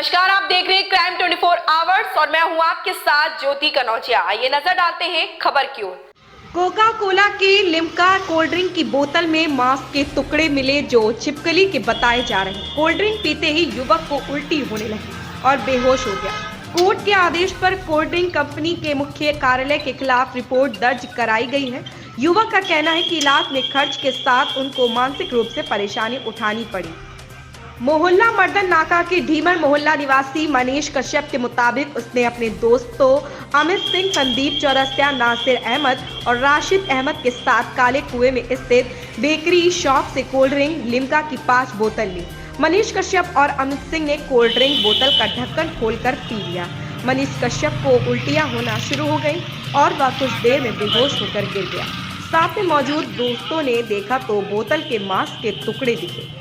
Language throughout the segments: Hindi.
नमस्कार, आप देख रहे हैं क्राइम 24 आवर्स और मैं हूं आपके साथ ज्योति कनौजिया। आइए नजर डालते हैं खबर की ओर। कोका कोला की लिम्का कोल्ड ड्रिंक की बोतल में मांस के टुकड़े मिले जो छिपकली के बताए जा रहे हैं। कोल्ड ड्रिंक पीते ही युवक को उल्टी होने लगी और बेहोश हो गया। कोर्ट के आदेश पर कोल्ड ड्रिंक कंपनी के मुख्य कार्यालय के खिलाफ रिपोर्ट दर्ज कराई गई है। युवक का कहना है कि इलाज में खर्च के साथ उनको मानसिक रूप से परेशानी उठानी पड़ी। मोहल्ला मर्दन नाका के ढीमर मोहल्ला निवासी मनीष कश्यप के मुताबिक उसने अपने दोस्तों अमित सिंह, संदीप चौरसिया, नासिर अहमद और राशिद अहमद के साथ काले कुएं में स्थित बेकरी शॉप से कोल्ड ड्रिंक लिम्का की 5 बोतल ली। मनीष कश्यप और अमित सिंह ने कोल्ड ड्रिंक बोतल का ढक्कन खोलकर पी लिया। मनीष कश्यप को उल्टियां होना शुरू हो गई और वह कुछ देर में बेहोश होकर गिर गया। साथ में मौजूद दोस्तों ने देखा तो बोतल के मांस के टुकड़े दिखे।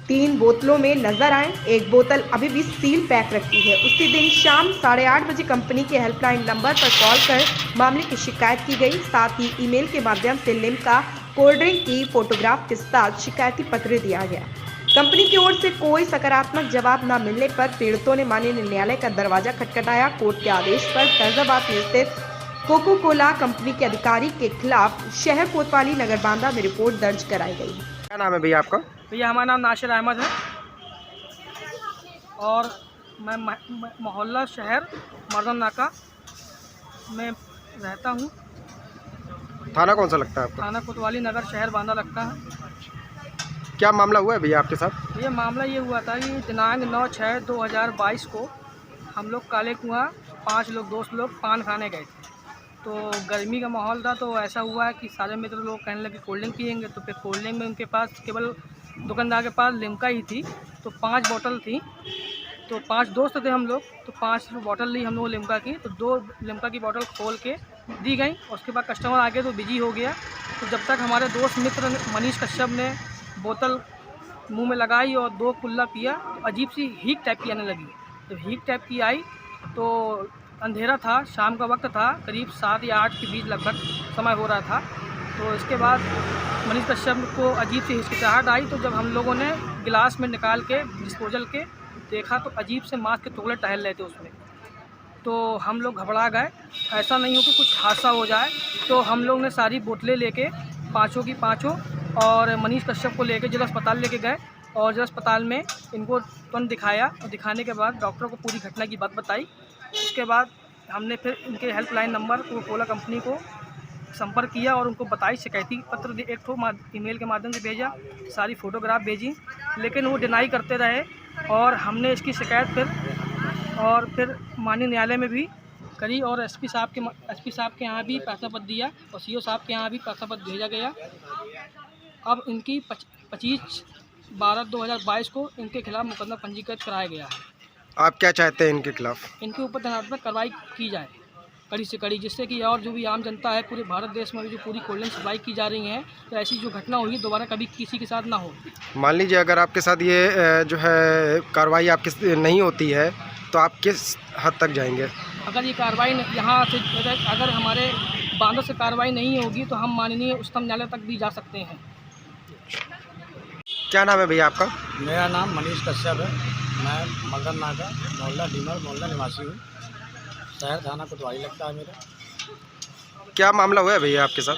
3 बोतलों में नजर आए। एक बोतल अभी भी सील पैक रखी है। उसी दिन शाम 8:30 बजे कंपनी के हेल्पलाइन नंबर पर कॉल कर मामले की शिकायत की गई। साथ ही ईमेल के माध्यम से लिम्का कोल्ड ड्रिंक की फोटोग्राफ के साथ शिकायती पत्र दिया गया। कंपनी की ओर से कोई सकारात्मक जवाब न मिलने पर पीड़ितों ने माननीय न्यायालय का दरवाजा खटखटाया। कोर्ट के आदेश पर फैजाबाद में स्थित कोका कोला कंपनी के अधिकारी के खिलाफ शहर कोतवाली नगर बांदा में रिपोर्ट दर्ज कराई गई। क्या नाम है भैया आपका? भैया हमारा नाम नासिर अहमद है और मैं मोहल्ला शहर मर्दन नाका में रहता हूँ। थाना कौन सा लगता है आपका? थाना कोतवाली नगर शहर बांदा लगता है। क्या मामला हुआ है भैया आपके साथ? ये मामला ये हुआ था कि दिनांक 9/6/2022 को हम लोग काले कुआं 5 लोग दोस्त लोग पान खाने गए थे। तो गर्मी का माहौल था, तो ऐसा हुआ है कि सारे मित्र लोग कहने लगे कोल्ड ड्रिंक पियेंगे। तो फिर कोल्ड ड्रिंक में उनके पास केवल दुकानदार के पास लिम्का ही थी, तो 5 बोतल थी। तो 5 दोस्त थे हम लोग, तो 5 बोतल ली हम लोग लिम्का की। तो 2 लिम्का की बोतल खोल के दी गई। उसके बाद कस्टमर आ गए तो बिजी हो गया। तो जब तक हमारे दोस्त मित्र मनीष कश्यप ने बोतल मुंह में लगाई और 2 कुल्ला पिया, तो अजीब सी हीट टाइप की आने लगी। जब हीट टाइप की आई तो अंधेरा था, शाम का वक्त था, करीब 7 या 8 के बीच लगभग समय हो रहा था। तो इसके बाद मनीष कश्यप को अजीब सी हिचकिचाहट आई। तो जब हम लोगों ने गिलास में निकाल के डिस्पोजल के देखा तो अजीब से मांस के टुकड़े टहल रहे थे उसमें। तो हम लोग घबरा गए, ऐसा नहीं हो कि कुछ हादसा हो जाए। तो हम लोग ने सारी बोतलें लेके 5 की 5 और मनीष कश्यप को लेके जिला अस्पताल लेके गए और जिला अस्पताल में इनको तुरंत दिखाया। और दिखाने के बाद डॉक्टर को पूरी घटना की बात बताई। उसके बाद हमने फिर इनके helpline number Coca Cola company को संपर्क किया और उनको बताई, शिकायती पत्र एक ठो ईमेल के माध्यम से भेजा, सारी फ़ोटोग्राफ भेजी, लेकिन वो डिनाई करते रहे। और हमने इसकी शिकायत फिर माननीय न्यायालय में भी करी और एसपी साहब के यहाँ भी पैसापत्र दिया और सीओ साहब के यहाँ भी पैसापत्र भेजा गया। अब इनकी 25/12/2022 को इनके खिलाफ मुकदमा पंजीकृत कराया गया है। आप क्या चाहते हैं इनके खिलाफ? इनके ऊपर दंडात्मक कार्रवाई की जाए कड़ी से कड़ी, जिससे कि और जो भी आम जनता है पूरे भारत देश में भी जो पूरी कोल्ड ड्रिंक सप्लाई की जा रही हैं, तो ऐसी जो घटना हुई दोबारा कभी किसी के साथ ना हो। मान लीजिए अगर आपके साथ ये जो है कार्रवाई आपकी नहीं होती है तो आप किस हद तक जाएंगे? अगर ये कार्रवाई यहाँ से अगर हमारे बांदा से कार्रवाई नहीं होगी तो हम माननीय उच्चतम न्यायालय तक भी जा सकते हैं। क्या नाम है भैया आपका? मेरा नाम मनीष कश्यप है। मैं मर्दन नाका मोहल्ला ढीमर मोहल्ला निवासी हूँ। शहर थाना कोतवाली लगता है मेरा। क्या मामला हुआ है भैया आपके साथ?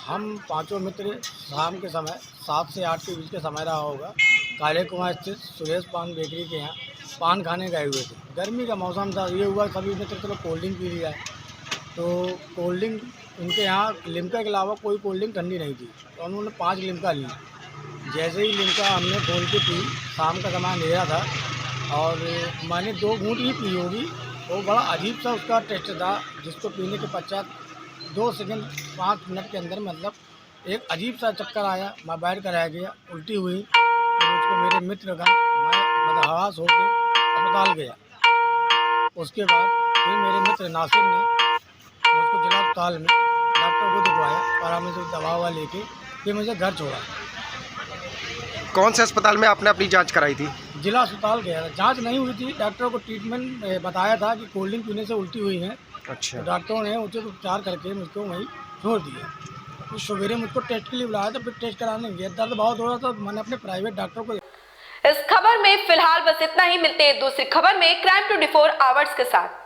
हम 5 मित्र शाम के समय 7 से 8 के बीच का समय रहा होगा, काले कुआं स्थित सुरेश पान बेकरी के यहाँ पान खाने गए हुए थे। गर्मी का मौसम था, ये हुआ सभी मित्र चलो कोल्ड ड्रिंक पी लिया है। तो कोल्ड ड्रिंक उनके यहाँ लिम्का के अलावा कोई कोल्ड ड्रिंक ठंडी नहीं थी, तो उन्होंने 5 लिम्का ली। जैसे ही लिम्का हमने खोल के पी, शाम का समय अंधेरा था और मैंने 2 घूंट ही पी होगी। वो बड़ा अजीब सा उसका टेस्ट था, जिसको पीने के पश्चात 2 सेकंड 5 मिनट के अंदर मतलब एक अजीब सा चक्कर आया, मैं बैठ कर रह गया, उल्टी हुई। तो मुझको मेरे मित्र का मैं बदहवास होकर अस्पताल गया। उसके बाद फिर मेरे मित्र नासिर ने मुझको जिला अस्पताल में डॉक्टर को दिखवाया, परामर्श से दवा ववा लेके फिर मुझे घर छोड़ा। कौन से अस्पताल में आपने अपनी जांच कराई थी? जिला अस्पताल गया था, जांच नहीं हुई थी। डॉक्टर को ट्रीटमेंट बताया था कि कोल्ड ड्रिंक पीने से उल्टी हुई है। अच्छा। तो डॉक्टरों ने उचित उपचार करके मुझको वहीं छोड़ दिया। तो सवेरे मुझको टेस्ट के लिए बुलाया था, फिर टेस्ट कराने गया। दर्द बहुत हो रहा था, मैंने अपने प्राइवेट डॉक्टर को इस खबर में फिलहाल बस इतना ही। मिलते हैं दूसरी खबर में क्राइम 24 आवर्स के साथ।